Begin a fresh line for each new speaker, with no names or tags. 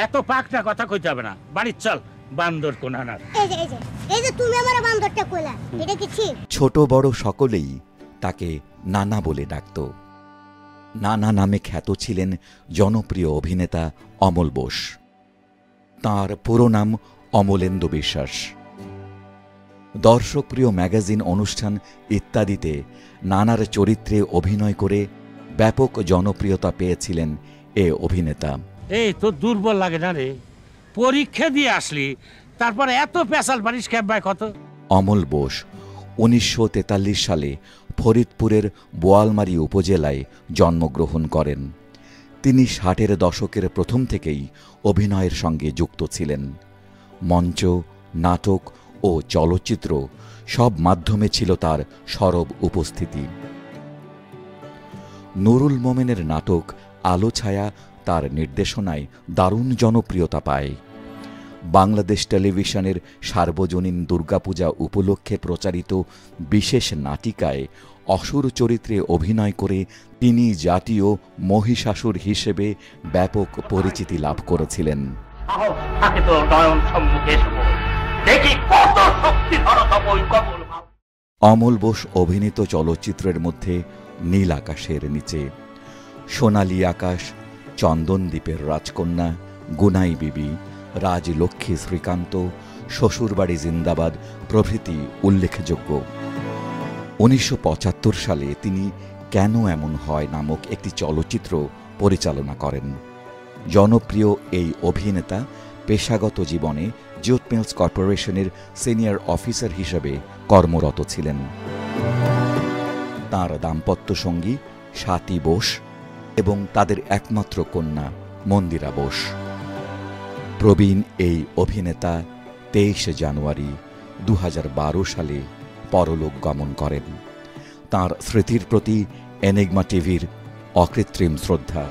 এত পাকটা কথা কইতে হবে না, বাড়ি চল। বান্দর কোনানার।
এই যে তুমি আমার বান্দরটা কইলা, এটা কি ঠিক?
ছোট বড় সকলেই তাকে নানা বলে ডাকত। নানা নামে খ্যাত ছিলেন জনপ্রিয় অভিনেতা অমল বোস। তাঁর পুরো নাম অমলেন্দু বিশ্বাস। দর্শকপ্রিয় ম্যাগাজিন অনুষ্ঠান ইত্যাদিতে নানার চরিত্রে অভিনয় করে ব্যাপক জনপ্রিয়তা পেয়েছিলেন এ অভিনেতা।
এই তো দুর্বল লাগে না রে? পরীক্ষা দিয়ে আসলি, তারপর এত পেশাল পারিস ক্যাম্পায় কত?
অমল বোস ১৯৪৩ সালে ফরিদপুরের বোয়ালমারী উপজেলায় জন্মগ্রহণ করেন। তিনি ৬০-এর দশকের প্রথম থেকেই অভিনয়ের সঙ্গে যুক্ত ছিলেন। মঞ্চ, নাটক ও চলচ্চিত্র সব মাধ্যমে ছিল তার সরব উপস্থিতি। নুরুল মোমেনের নাটক আলো ছায়া তার নির্দেশনায় দারুণ জনপ্রিয়তা পায়। বাংলাদেশ টেলিভিশনের সার্বজনীন দুর্গাপূজা উপলক্ষে প্রচারিত বিশেষ নাটিকায় অসুর চরিত্রে অভিনয় করে তিনি জাতীয় মহিষাসুর হিসেবে ব্যাপক পরিচিতি লাভ করেছিলেন। অমল বোস অভিনীত চলচ্চিত্রের মধ্যে নীল আকাশের নিচে, সোনালী আকাশ, চন্দনদ্বীপের রাজকন্যা, গুনাই বিবি, রাজলক্ষ্মী শ্রীকান্ত, শ্বশুরবাড়ি জিন্দাবাদ প্রভৃতি উল্লেখযোগ্য। ১৯৭৫ সালে তিনি কেন এমন হয় নামক একটি চলচ্চিত্র পরিচালনা করেন। জনপ্রিয় এই অভিনেতা পেশাগত জীবনে জুট মিলস কর্পোরেশনের সিনিয়র অফিসার হিসেবে কর্মরত ছিলেন। তাঁর দাম্পত্য সঙ্গী স্বাতী বোস এবং তাদের একমাত্র কন্যা মন্দিরা বোস। প্রবীণ এই অভিনেতা ২৩ জানুয়ারি ২০১২ সালে পরলোক গমন করেন। তাঁর স্মৃতির প্রতি এনিগমা টিভির অকৃত্রিম শ্রদ্ধা।